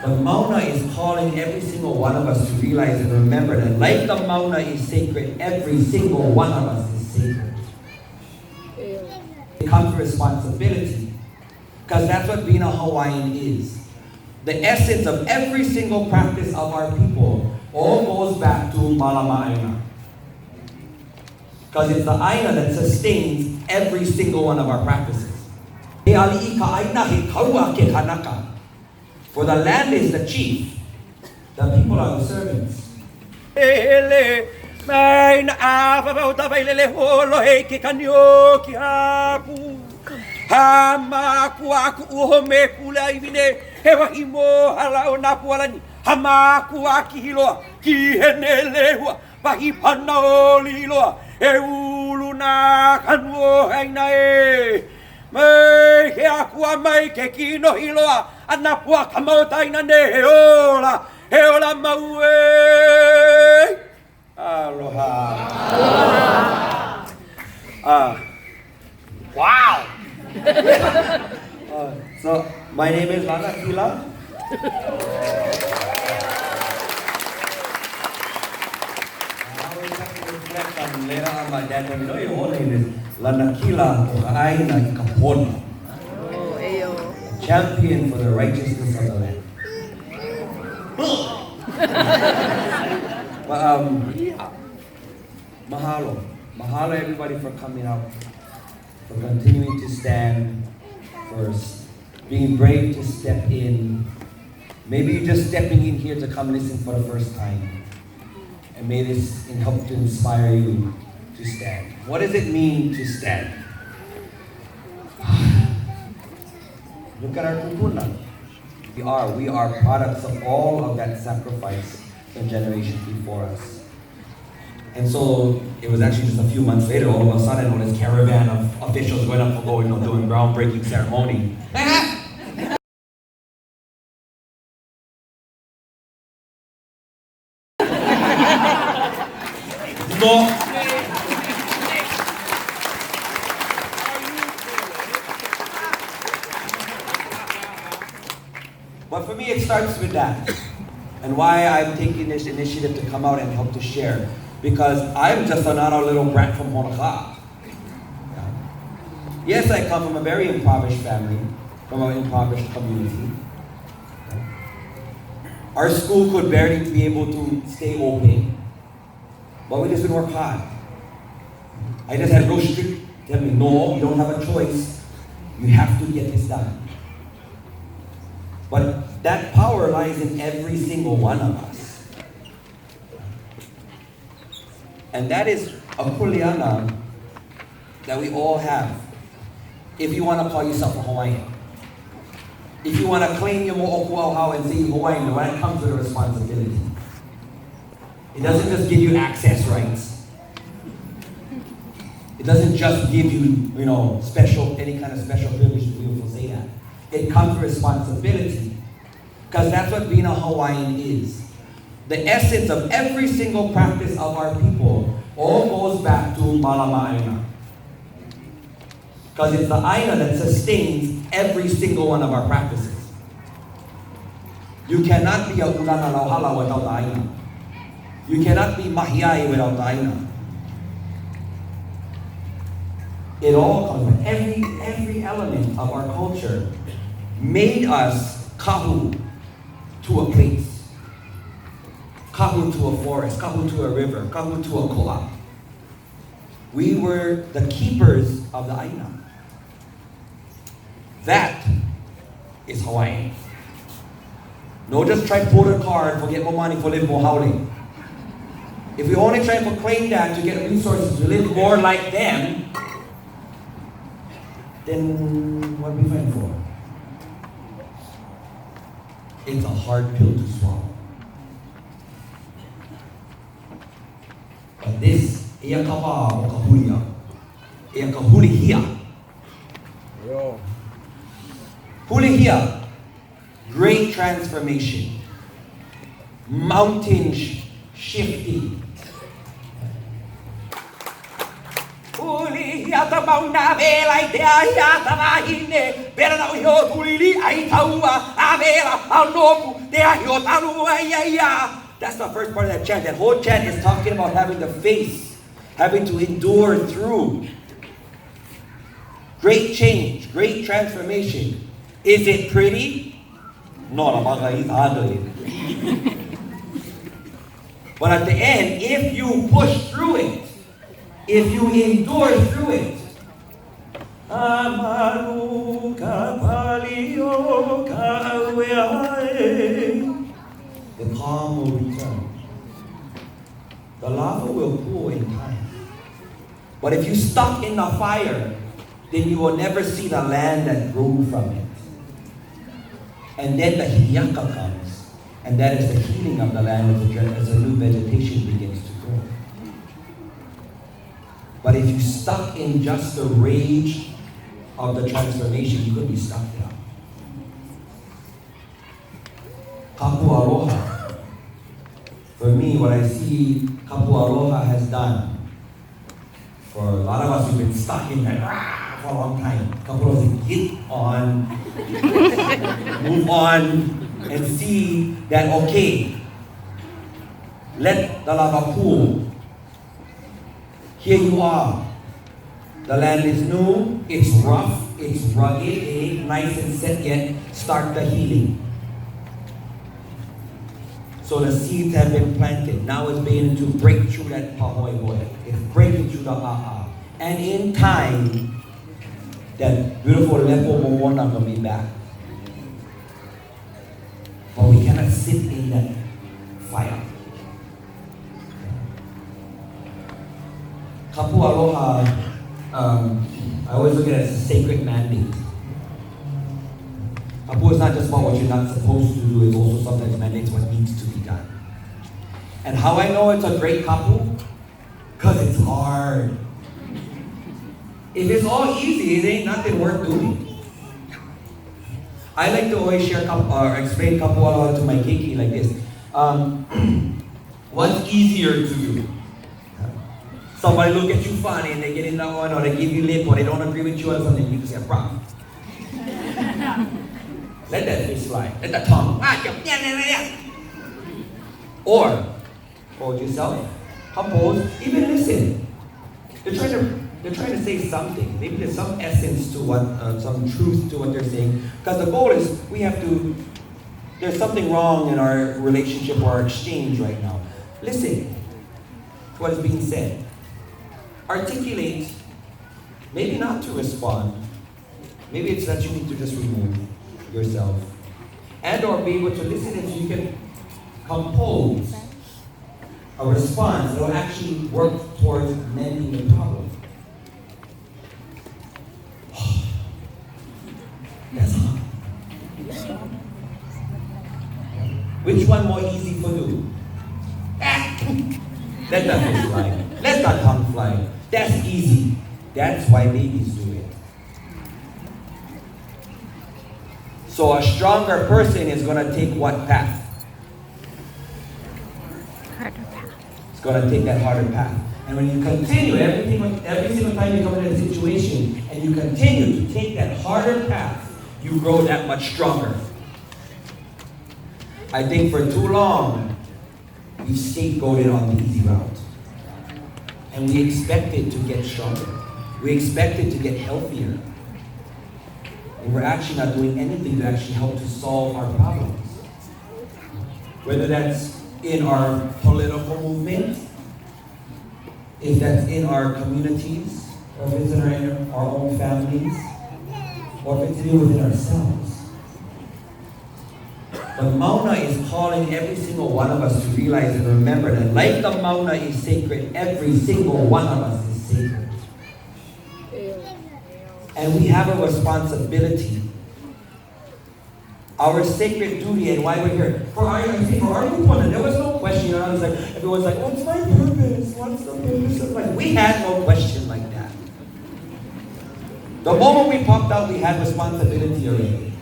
The Mauna is calling every single one of us to realize and remember that like the Mauna is sacred, every single one of us is sacred. It comes with responsibility. Because that's what being a Hawaiian is. The essence of every single practice of our people all goes back to Malama Aina. Because it's the Aina that sustains every single one of our practices. For the land is the chief, the people are the servants. Mai ke akua mai ke kino hiloa ana pua kamautai na ne heola mau e aloha. Wow. So my name is Lanakila. Later on, my dad told me, no, your whole name is Lanakila Mangauil, champion for the righteousness of the land. But mahalo everybody for coming out, for continuing to stand, for being brave to step in. Maybe you're just stepping in here to come listen for the first time. And may this help to inspire you to stand. What does it mean to stand? Look at our kupuna. We are products of all of that sacrifice the generations before us. And so it was actually just a few months later, all of a sudden, all this caravan of officials going up for doing groundbreaking ceremony. But for me, it starts with that. And why I'm taking this initiative to come out and help to share. Because I'm just another little brat from Mauna Kea. Yes, I come from a very impoverished family, from an impoverished community. Our school could barely be able to stay open. But we just didn't work hard. I just had real strict tell me, no, you don't have a choice. You have to get this done. But that power lies in every single one of us. And that is a kuleana that we all have. If you want to call yourself a Hawaiian. If you want to claim your mo'okuauhau and say Hawaiian, when it comes to the responsibility. It doesn't just give you access rights. It doesn't just give you, any kind of special privilege to be able to say that. It comes with responsibility. Because that's what being a Hawaiian is. The essence of every single practice of our people all goes back to Malama Aina. Because it's the Aina that sustains every single one of our practices. You cannot be a Ulana Lauhala without the Aina. You cannot be Mahiai without the Aina. It all comes from every element of our culture made us kahu to a place, kahu to a forest, kahu to a river, kahu to a koa. We were the keepers of the Aina. That is Hawaiian. No, just try to pull the card, forget more money, for live more howling. If we only try to proclaim that to get resources to live more like them, then what are we fighting for? It's a hard pill to swallow. But this, ea kawa o kahulia, ea kahulihia. Hulihia, great transformation, mountain shifting. Uli hiata mauna vela I te a hiata mahine. Pera na uho tulili ai taua. A vela a nopu te a hiota lua ia. That's the first part of that chant. That whole chant is talking about having the faith, having to endure through. Great change, great transformation. Is it pretty? No, it's ugly. But at the end, if you push through it, if you endure through it, the calm will return. The lava will cool in time. But if you stuck in the fire, then you will never see the land that grew from it. And then the hiyaka comes, and that is the healing of the land as a new vegetation begins to grow. But if you stuck in just the rage of the transformation, you could be stuck there. Kapu Aloha. For me, what I see Kapu Aloha has done, for a lot of us who've been stuck in that for a long time, Kapu Aloha get on, move on, and see that, okay, let the lava pool. Here you are. The land is new, it's rough, it's rugged, it ain't nice and set yet. Start the healing. So the seeds have been planted. Now it's beginning to break through that pahoehoe. It's breaking through the aha. And in time, that beautiful lepo momona will be back. But we cannot sit in that fire. Kapu Aloha, I always look at it as a sacred mandate. Kapu is not just about what you're not supposed to do, it's also sometimes mandates what needs to be done. And how I know it's a great kapu? Because it's hard. If it's all easy, it ain't nothing worth doing. I like to always share explain kapu Aloha to my keiki like this. What's easier to do? Somebody look at you funny and they get in that one, or they give you lip, or they don't agree with you or something, you can say, "Problem." Let that fish fly. Let the tongue. Or hold yourself, compose, even listen. They're trying to say something. Maybe there's some essence to what, some truth to what they're saying. Because the goal is there's something wrong in our relationship or our exchange right now. Listen to what is being said. Articulate, maybe not to respond. Maybe it's that you need to just remove yourself. And or be able to listen if you can compose a response that will actually work towards mending the problem. That's hard. Which one more easy for you? Let the fish fly. Let the tongue fly. That's easy. That's why babies do it. So a stronger person is going to take what path? Harder path. It's going to take that harder path. And when you continue, every single time you come into a situation, and you continue to take that harder path, you grow that much stronger. I think for too long, we scapegoated on the easy route. And we expect it to get stronger. We expect it to get healthier. And we're actually not doing anything to actually help to solve our problems. Whether that's in our political movement, if that's in our communities, or if it's in our own families, or if it's even within ourselves. But Mauna is calling every single one of us to realize and remember that like the Mauna is sacred, every single one of us is sacred. And we have a responsibility. Our sacred duty and why we're here. For our component, there was no question. I was like, everyone's like, what's my purpose? What's the purpose of life? We had no question like that. The moment we popped out, we had responsibility already.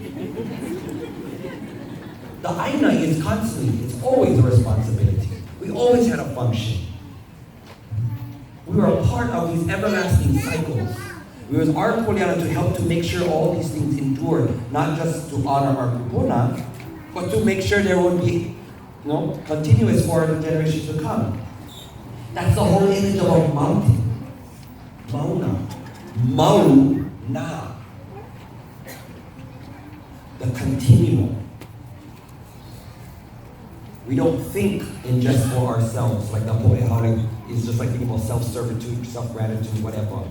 The aina is constantly, it's always a responsibility. We always had a function. We were a part of these everlasting cycles. It was our kuleana to help to make sure all these things endure, not just to honor our kupuna, but to make sure there would be, continuous for the generations to come. That's the whole image of a mountain. Mauna. Mauna. The continuum. We don't think in just for ourselves, like the po'ehau is just like thinking about self-servitude, self-gratitude, whatever.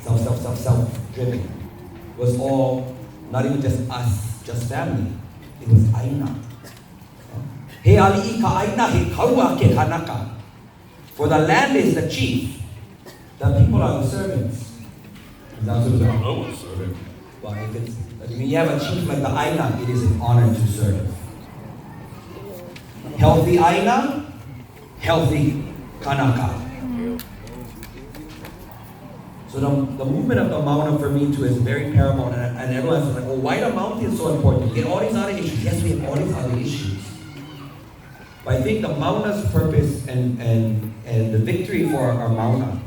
Self-driven. It was all, not even just us, just family. It was aina. He ali'i ka aina, he kaua ke kanaka. For the land is the chief. The people are the servants. That's what I was a servant. Well, if you have a chief like the aina, it is an honor to serve. Healthy aina, healthy kanaka. So the movement of the Mauna for me too is very paramount, and everyone's like, oh, why the mountain is so important? We get all these other issues. Yes, we have all these other issues. But I think the Mauna's purpose and the victory for our Mauna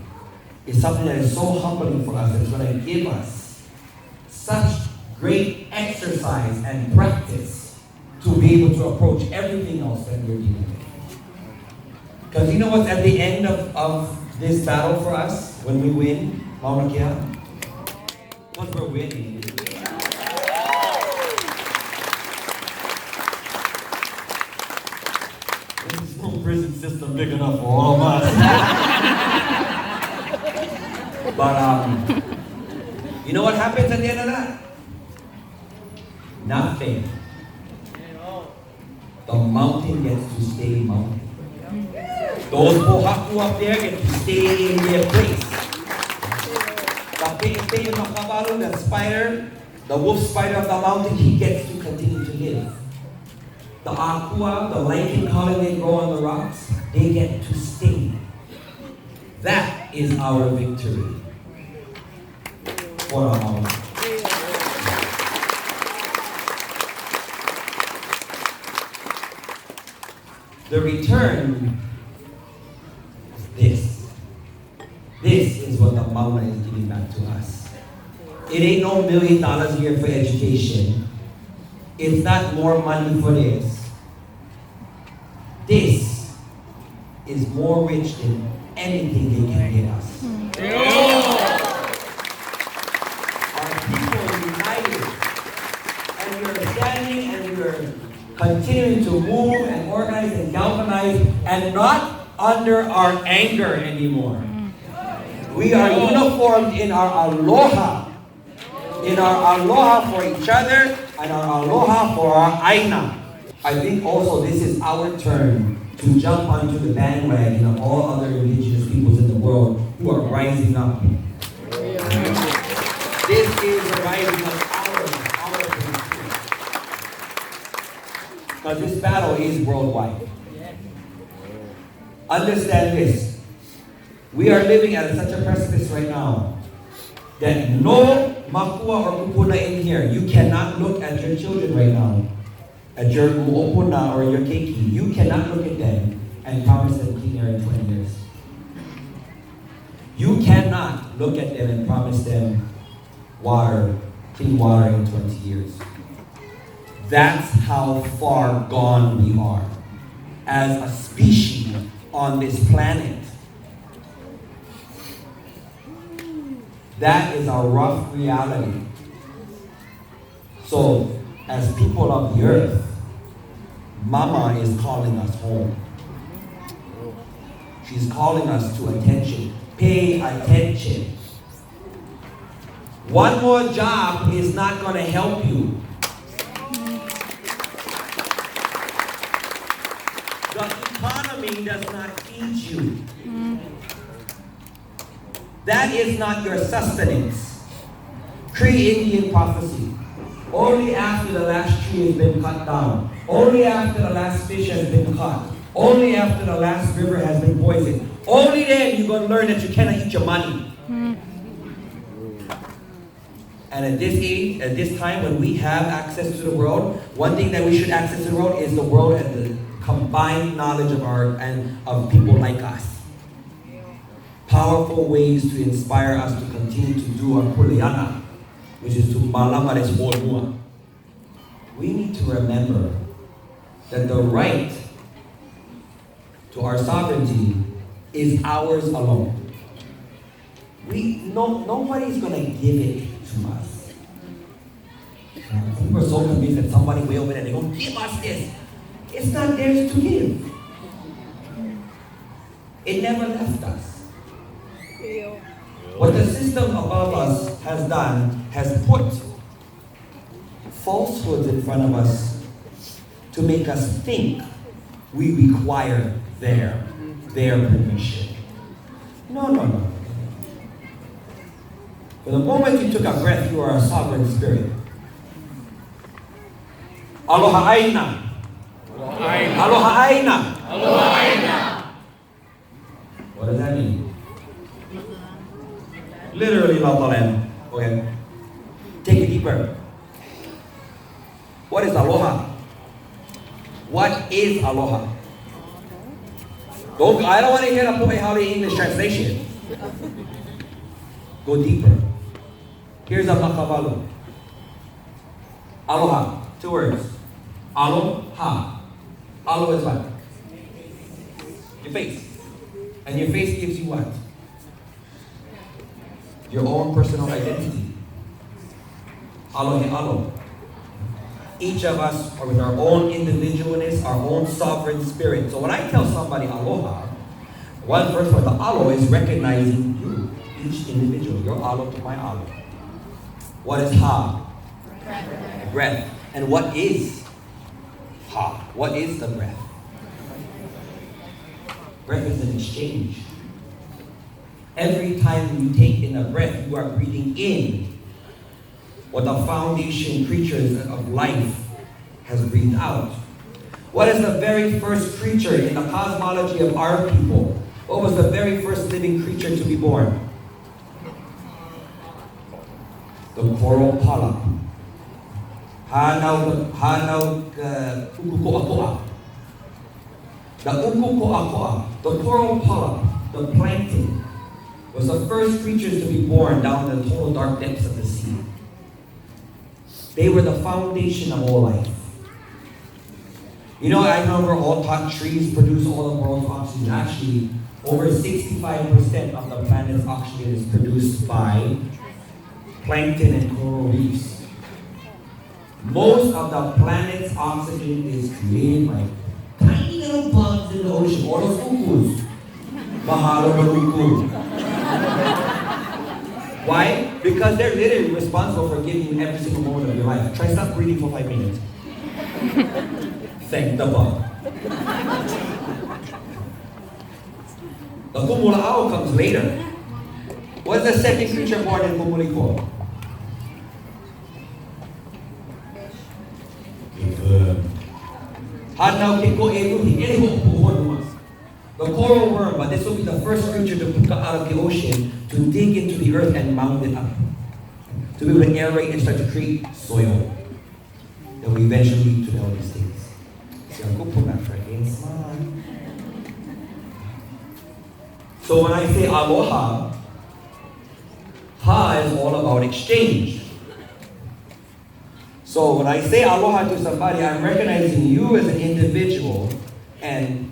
is something that is so humbling for us. It's going to give us such great exercise and practice to be able to approach everything else that we're dealing with. Because you know what's at the end of this battle for us when we win? Mauna Kea? Once we're winning. There's no prison system big enough for all of us. But you know what happens at the end of that? Nothing. The mountain gets to stay mountain. Those pohaku up there get to stay in their place. The spider, the wolf spider of the mountain, he gets to continue to live. The akua, the lichen colony they grow on the rocks, they get to stay. That is our victory for our mountain. The return is this. This is what the Mauna is giving back to us. It ain't no $1 million a year for education. It's not more money for this. This is more rich than anything they can give us. Our people are united, and we are standing and we are continuing to move and organize and galvanize, and not under our anger anymore. We are uniformed in our aloha. In our aloha for each other and our aloha for our aina. I think also this is our turn to jump onto the bandwagon of all other indigenous peoples in the world who are rising up. This is the rising of our country. Because this battle is worldwide. Understand this. We are living at such a precipice right now that no makua or kupuna in here, you cannot look at your children right now, at your muopuna or your keiki. You cannot look at them and promise them clean air in 20 years. You cannot look at them and promise them clean water in 20 years. That's how far gone we are as a species on this planet. That is our rough reality. So, as people of the earth, Mama is calling us home. She's calling us to attention. Pay attention. One more job is not going to help you. The economy does not feed you. That is not your sustenance. Cree Indian prophecy. Only after the last tree has been cut down. Only after the last fish has been caught. Only after the last river has been poisoned. Only then you're going to learn that you cannot eat your money. And at this age, at this time when we have access to the world, one thing that we should access to the world is the world and the combined knowledge of of people like us. powerful ways to inspire us to continue to do our kuleana, which is to malamares honua. We need to remember that the right to our sovereignty is ours alone. Nobody's going to give it to us. We're so convinced that somebody way over there, they're going to give us this. It's not theirs to give. It never left us. What the system above us has done has put falsehoods in front of us to make us think we require their permission. No. For the moment you took a breath, you are a sovereign spirit. Aloha aina. Aloha aina. Aloha aina. What does that mean? Literally, Laupalan. Okay. Take it deeper. What is aloha? What is aloha? I don't want to hear the Poehale English translation. Go deeper. Here's a makavalu. Aloha. 2 words. Aloha. Alo is what? Your face. And your face gives you what? Your own personal identity. Alohe alo. Each of us are with our own individualness, our own sovereign spirit. So when I tell somebody aloha, one first for the alo is recognizing you, each individual. Your alo to my alo. What is ha? Breath. And what is ha? What is the breath? Breath is an exchange. Every time you take in a breath, you are breathing in what the foundation creatures of life has breathed out. What is the very first creature in the cosmology of our people? What was the very first living creature to be born? The coral polyp. Ukukoakoa. The ukukoakoa, the coral polyp, the plankton, was the first creatures to be born down in the total dark depths of the sea. They were the foundation of all life. You know, I know we're all taught trees produce all the world's oxygen. Actually, over 65% of the planet's oxygen is produced by plankton and coral reefs. Most of the planet's oxygen is created by tiny little bugs in the ocean, or those ukus. Mahalo Lanakila. Why? Because they're literally responsible for giving you every single moment of your life. Try stop breathing for 5 minutes. Thank the bug. The kumulao comes later. What's the second creature born in Kumuliko? The coral worm, but this will be the first creature to come out of the ocean to dig into the earth and mound it up. To be able to aerate and start to create soil that will eventually lead to all these things. So when I say aloha, ha is all about exchange. So when I say aloha to somebody, I'm recognizing you as an individual and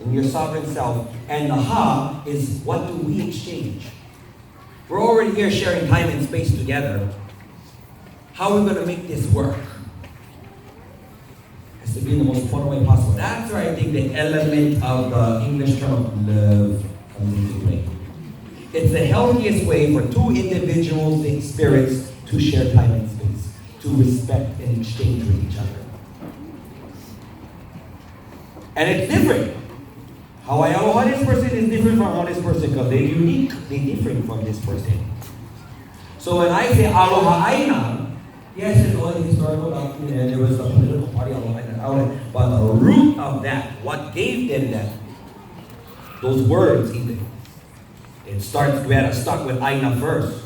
in your sovereign self, and the ha is what do we exchange? We're already here sharing time and space together. How are we going to make this work? It has to be in the most fun way possible. That's where I think the element of the English term of love comes into play. It's the healthiest way for two individuals and spirits to share time and space, to respect and exchange with each other. And it's different. Hawaiian Aloha, this person is different from how this person, because they're unique, they're different from this person. So when I say Aloha Aina, yes, there's all the historical document and there was a political party Aloha Aina, but the root of that, what gave them that, those words even, we had to start with Aina first.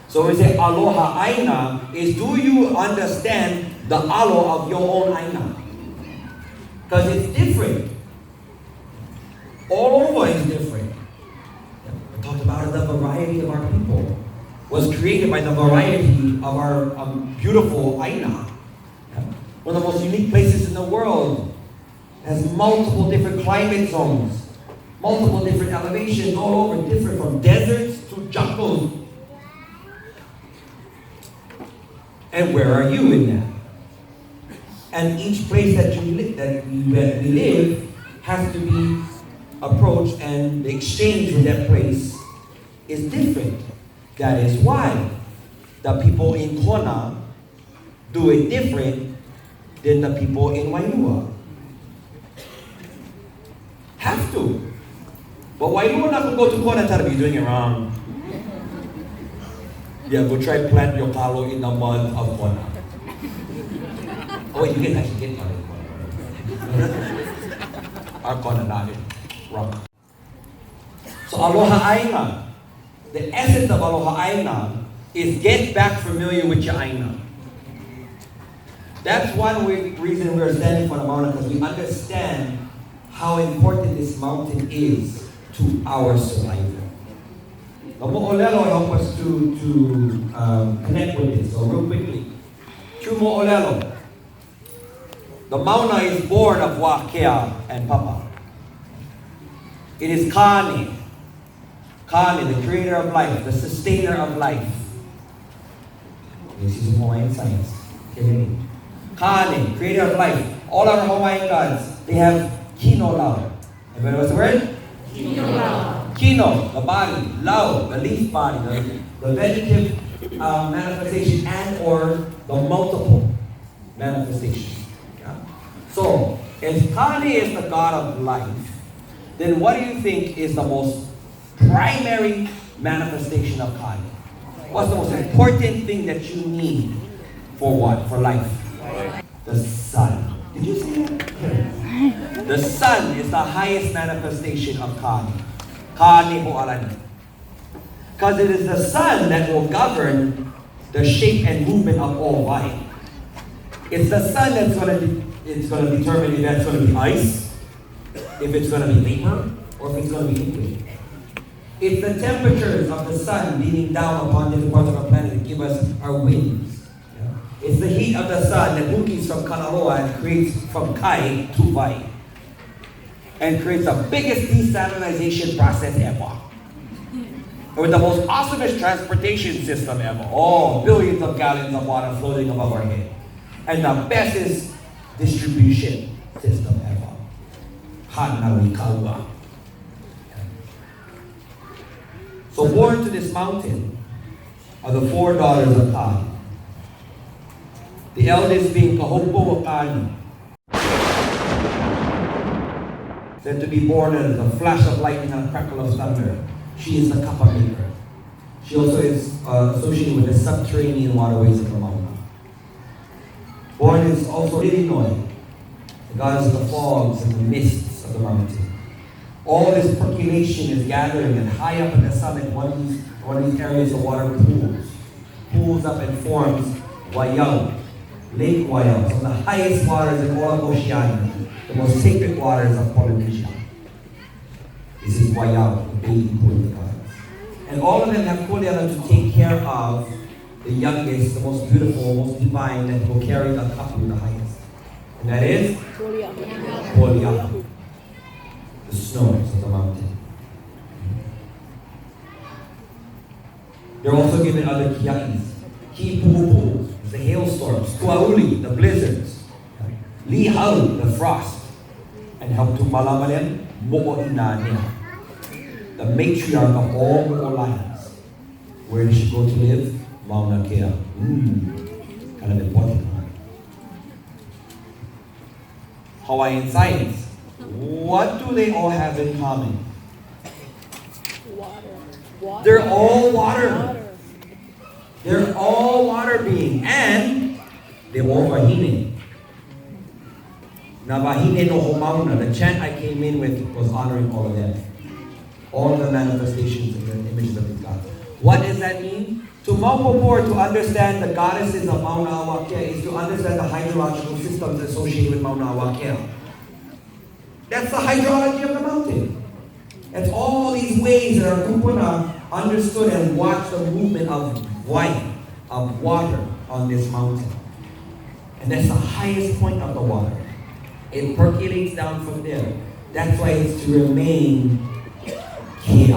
So when we say Aloha Aina, is do you understand the alo of your own Aina? Because it's different. All over is different. We're was created by the variety of our beautiful Aina. One of the most unique places in the world. It has multiple different climate zones, multiple different elevations all over, different from deserts to jungles. And where are you in that? And each place that we live has to be approached, and the exchange with that place is different. That is why the people in Kona do it different than the people in Wailua. Have to. But Wailua not go to Kona and be doing it wrong. Yeah, go try plant your kalo in the mud of Kona. Oh, you can actually get kalo in Kona. Our Kona not wrong. So Aloha Aina, the essence of Aloha Aina is get back familiar with your Aina. That's one reason we're standing for the mountain, because we understand how important this mountain is to our survival. The Mo'olelo help us to connect with this. So real quickly, through Mo'olelo, the Mauna is born of Wakea and Papa. It is Kani, the creator of life, the sustainer of life. This is Hawaiian science. Okay. Kani, creator of life. All our Hawaiian gods, they have kino lao. Everybody what's the word? Kino lao. Kino, the body. Lao, the leaf body, the vegetative manifestation and or the multiple manifestations. Yeah? So, if Kani is the god of life, then what do you think is the most primary manifestation of Kani? What's the most important thing that you need for what? For life? The sun. Did you see that? The sun is the highest manifestation of Kani. Kani Ho'alani. Because it is the sun that will govern the shape and movement of all life. It's the sun that's going to determine if that's going to be ice, if it's going to be vapor, or if it's going to be liquid. It's the temperatures of the sun beating down upon different parts of our planet that give us our winds. It's the heat of the sun that bukis from Kanaloa and creates from Kai to Vai. And creates the biggest desalinization process ever. With the most awesomest transportation system ever. Oh, billions of gallons of water floating above our head. And the bestest distribution system ever. Hanawi Kaua. So born to this mountain are the 4 daughters of Kai. The eldest being Kahopo Wakani. Said to be born as a flash of lightning and a crackle of thunder. She is the kapa maker. She also is associated with the subterranean waterways of the mountain. Born is also Illinois, the goddess of the fogs and the mists of the mountain. All this percolation is gathering, and high up at the summit, one of these areas of water pools up and forms Waiau, Lake Waiau, some of the highest waters in all of Oceania, the most sacred waters of Polynesia. This is Waiau, the baby pool of the gods. And all of them have kuleana to take care of the youngest, the most beautiful, most divine, that will carry the kapu, the highest. And that is Poliahu, the snows of the mountain. They're also given other kiakis. Ki puhupu, the hailstorms. Tuauli, the blizzards. Lihau, the frost. And help to malamalem, mo'oinanea, the matriarch of all Mo'o lions. Where did she go to live? Mauna Kea. Kind of important. Hawaiian science. What do they all have in common? Water. They're all water. They're all water beings. And they all wahine. Now wahine no homauna. The chant I came in with was honoring all of them. All the manifestations and the images of these gods. What does that mean? To Maupopor, to understand the goddesses of Mauna Kea is to understand the hydrological systems associated with Mauna Kea. That's the hydrology of the mountain. That's all these ways that are kupuna understood and watched the movement of water on this mountain. And that's the highest point of the water. It percolates down from there. That's why it's to remain Kea,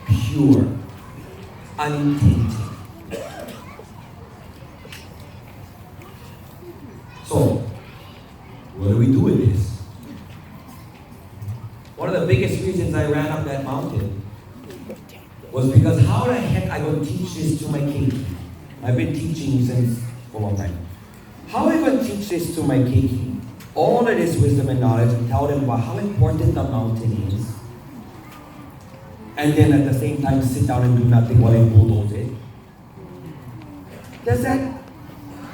pure, untainted. So, what do we do with this? One of the biggest reasons I ran up that mountain was because how the heck I going to teach this to my keiki? I've been teaching since for a long time. How am I going to teach this to my keiki? All of this wisdom and knowledge and tell them about how important the mountain is. And then at the same time sit down and do nothing while I bulldoze it.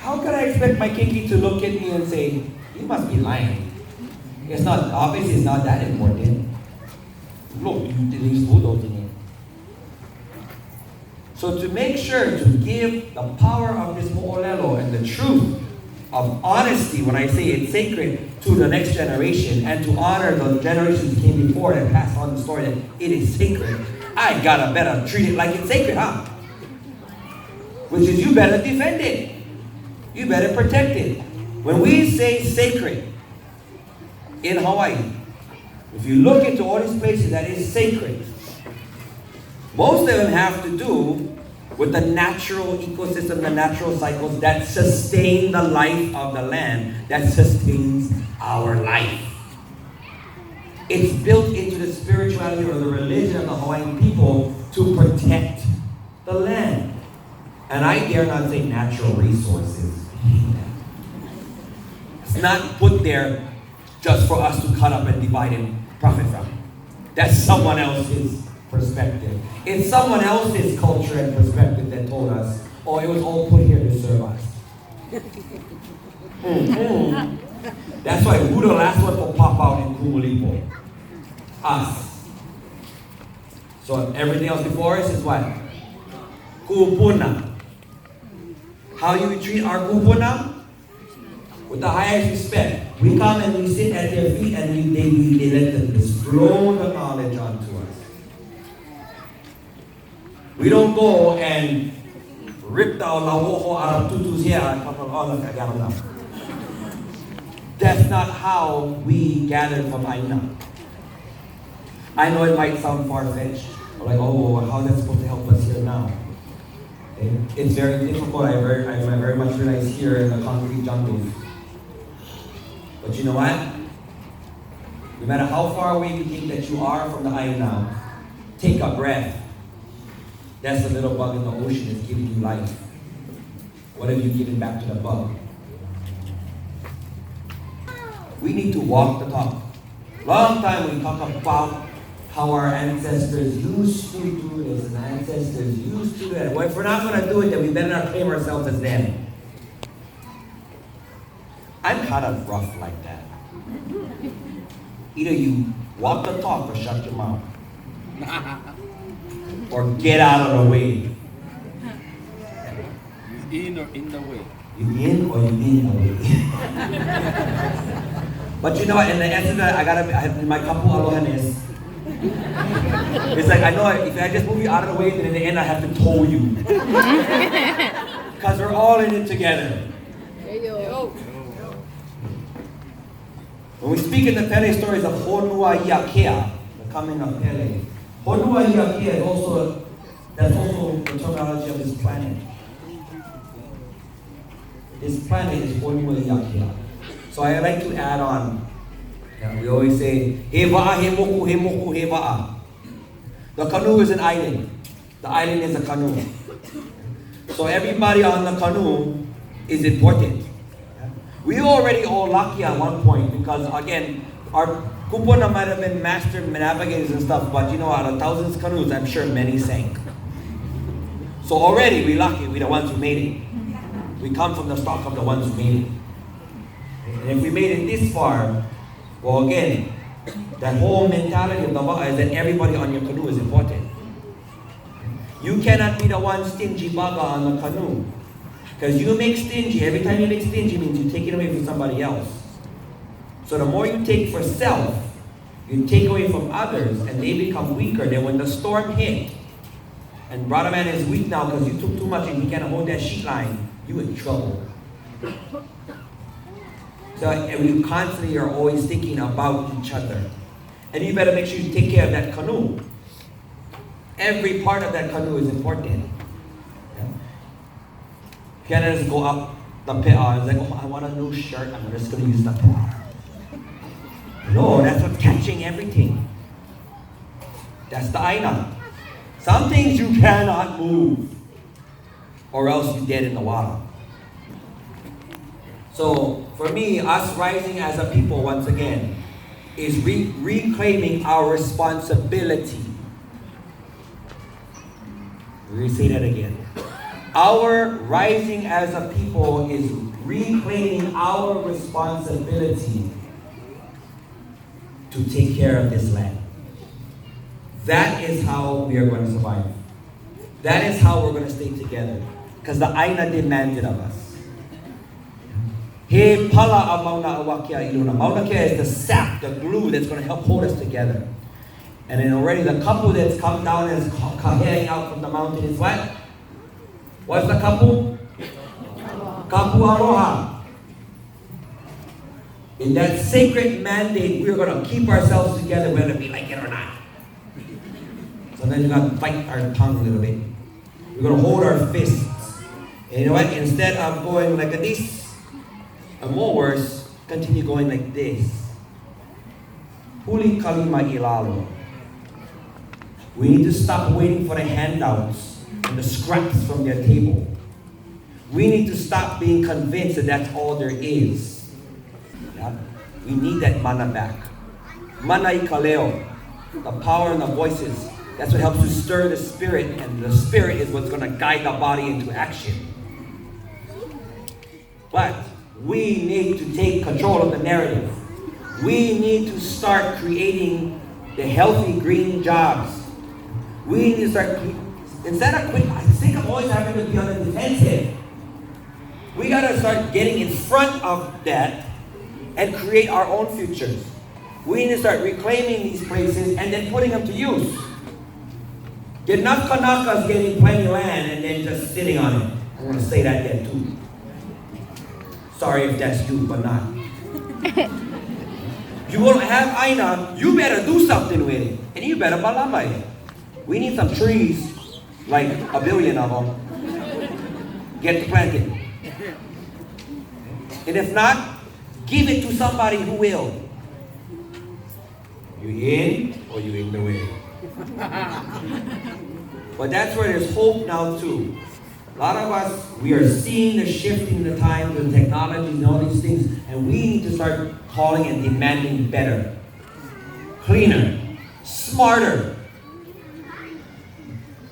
How can I expect my keiki to look at me and say, you must be lying. Obviously it's not that important. Look, he's bulldozing it. So to make sure to give the power of this mo'olelo and the truth of honesty, when I say it's sacred, to the next generation, and to honor the generations that came before and pass on the story that it is sacred, I gotta better treat it like it's sacred, huh? Which is you better defend it. You better protect it. When we say sacred in Hawaii, if you look into all these places that is sacred, most of them have to do with the natural ecosystem, the natural cycles that sustain the life of the land, that sustains our life. It's built into the spirituality or the religion of the Hawaiian people to protect the land. And I dare not say natural resources. It's not put there just for us to cut up and divide and profit from. That's someone else's perspective. It's someone else's culture and perspective that told us, oh, it was all put here to serve us. That's why who the last one to pop out in Kumulipo? Us. So everything else before us is what? Kupuna. How you treat our kupuna? With the highest respect. We come and we sit at their feet and they let them just flow the knowledge onto us. We don't go and rip down la hoho out of tutus here and come on now. That's not how we gather from Aina. I know it might sound far-fetched, like, oh, how that's supposed to help us here now. Okay? It's very difficult, I very much realize here in the concrete jungle. But you know what? No matter how far away you think that you are from the Aina, take a breath. That's the little bug in the ocean that's giving you life. What have you given back to the bug? We need to walk the talk. Long time we talk about how our ancestors used to do this and ancestors used to do that. Well, if we're not going to do it, then we better not claim ourselves as them. I'm kind of rough like that. Either you walk the talk or shut your mouth. Or get out of the way. You in or in the way? You in or you in the way? But you know what, in the essence of that, I have my kapu alohanes. It's like, I know if I just move you out of the way, then in the end I have to tow you. Because we're all in it together. When we speak in the Pele stories of Honua Iakea, the coming of Pele, Honua Iakea is also the terminology of this planet. This planet is Honua Iakea. So I like to add on. We always say, he wa'a, he moku, he moku, he wa'a. The canoe is an island. The island is a canoe. So everybody on the canoe is important. We already all lucky at one point because, again, our kupuna might have been master navigators and stuff, but you know, out of thousands of canoes, I'm sure many sank. So already we're lucky, we're the ones who made it. We come from the stock of the ones who made it. And if we made it this far, well, again, that whole mentality of the wa'a is that everybody on your canoe is important. You cannot be the one stingy baga on the canoe. Because you make stingy, every time you make stingy means you take it away from somebody else. So the more you take for self, you take away from others and they become weaker, then when the storm hit, and brother man is weak now because you took too much and he can't hold that sheet line, you in trouble. So and we constantly are always thinking about each other. And you better make sure you take care of that canoe. Every part of that canoe is important. Yeah. You can't just go up the PA. It's like, oh, I want a new shirt. I'm just going to use the PA. No, that's what's catching everything. That's the aina. Some things you cannot move, or else you're dead in the water. So, for me, us rising as a people, once again, is reclaiming our responsibility. We're going to say that again. Our rising as a people is reclaiming our responsibility to take care of this land. That is how we are going to survive. That is how we're going to stay together. Because the aina demanded of us. He pala a Mauna Kea iluna. Mauna Kea is the sap, the glue that's going to help hold us together. And then already the couple that's come down and is heading out from the mountain is what? What's the couple? Kapu Aloha. In that sacred mandate, we're going to keep ourselves together whether we like it or not. Sometimes we're going to bite our tongue a little bit. We're going to hold our fists. And you know what? Instead of going like this, and more worse, continue going like this. Huli kalima ilalo. We need to stop waiting for the handouts and the scraps from their table. We need to stop being convinced that that's all there is. Yeah? We need that mana back. Mana I kaleo, the power and the voices. That's what helps to stir the spirit, and the spirit is what's going to guide the body into action. But we need to take control of the narrative. We need to start creating the healthy green jobs. We need to start, instead of quit, I think I'm always having to be on the defensive. We got to start getting in front of that and create our own futures. We need to start reclaiming these places and then putting them to use. Get enough Kanakas getting plenty land and then just sitting on it. I want to say that again too. Sorry if that's you, but not. You won't have aina, you better do something with it. And you better balamba it. We need some trees, like a billion of them. Get to planted. And if not, give it to somebody who will. You in or you in the way. But that's where there's hope now too. A lot of us, we are seeing the shift in the times and technology and all these things, and we need to start calling and demanding better, cleaner, smarter.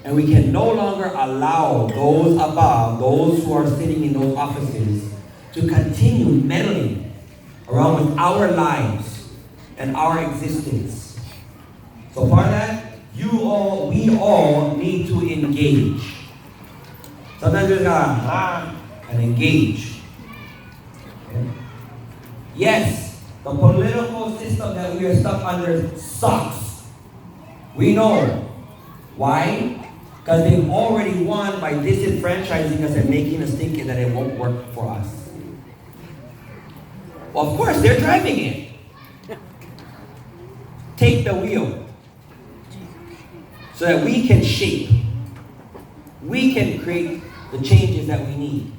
And we can no longer allow those above, those who are sitting in those offices, to continue meddling around with our lives and our existence. So part of that, we all need to engage. Sometimes we gotta and engage. Okay? Yes, the political system that we are stuck under sucks. We know. Why? Because they've already won by disenfranchising us and making us think that it won't work for us. Well, of course, they're driving it. Take the wheel. So that we can shape. We can create the changes that we need.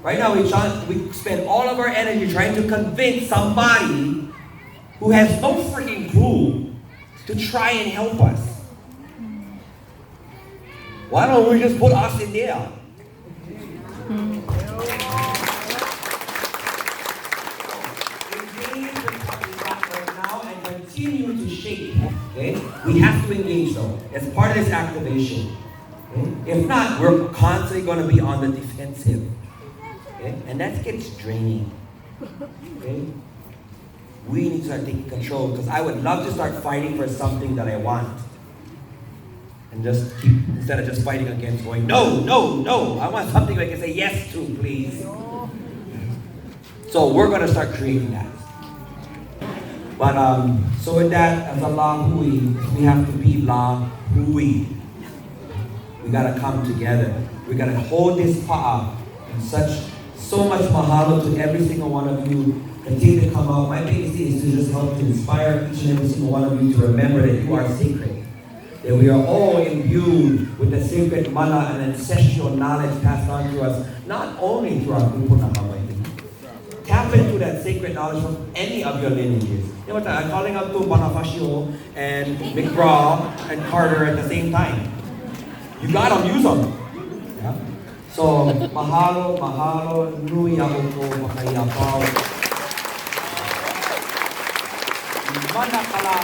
Right now, we spend all of our energy trying to convince somebody who has no freaking clue to try and help us. Why don't we just put us in there? Engage with what we got right now and continue to shape. Okay? We have to engage though. As part of this activation. Okay? If not, we're constantly going to be on the defensive. Okay? And that gets draining. Okay? We need to start taking control, because I would love to start fighting for something that I want. And just keep, instead of just fighting against, going, no, no, no, I want something I can say yes to, please. So we're going to start creating that. But so with that, as a La Hui, we have to be La Hui. We gotta come together. We gotta hold this pa'a. And so much mahalo to every single one of you. Continue to come out. My biggest thing is to just help to inspire each and every single one of you to remember that you are sacred. That we are all imbued with the sacred mana and ancestral knowledge passed on to us, not only through our kupuna Hawaii. Tap into that sacred knowledge from any of your lineages. You know what I'm calling out to Bonifaccio and McGraw and Carter at the same time. You got them, use them. Yeah? So, mahalo, mahalo, nui ako makayapao. Manakala.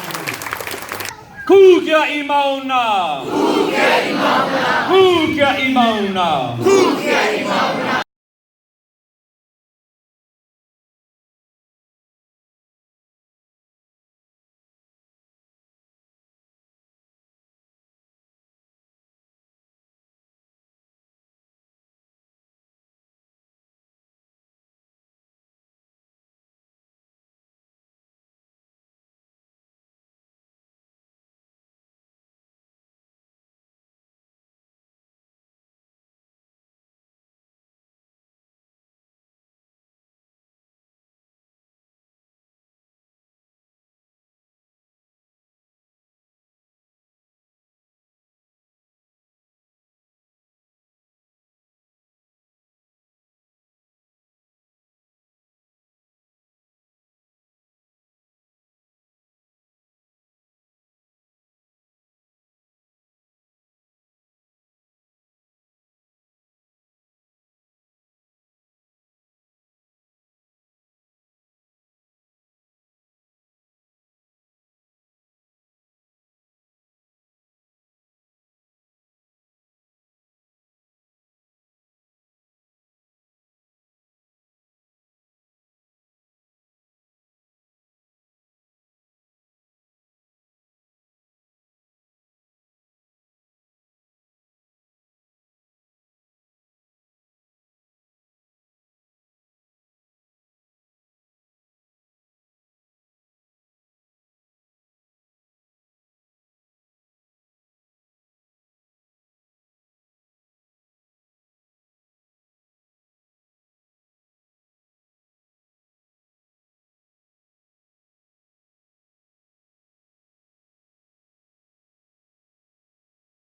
Kukia i Mauna! Kukia i Mauna! Kukia i Mauna! Kukia i Mauna!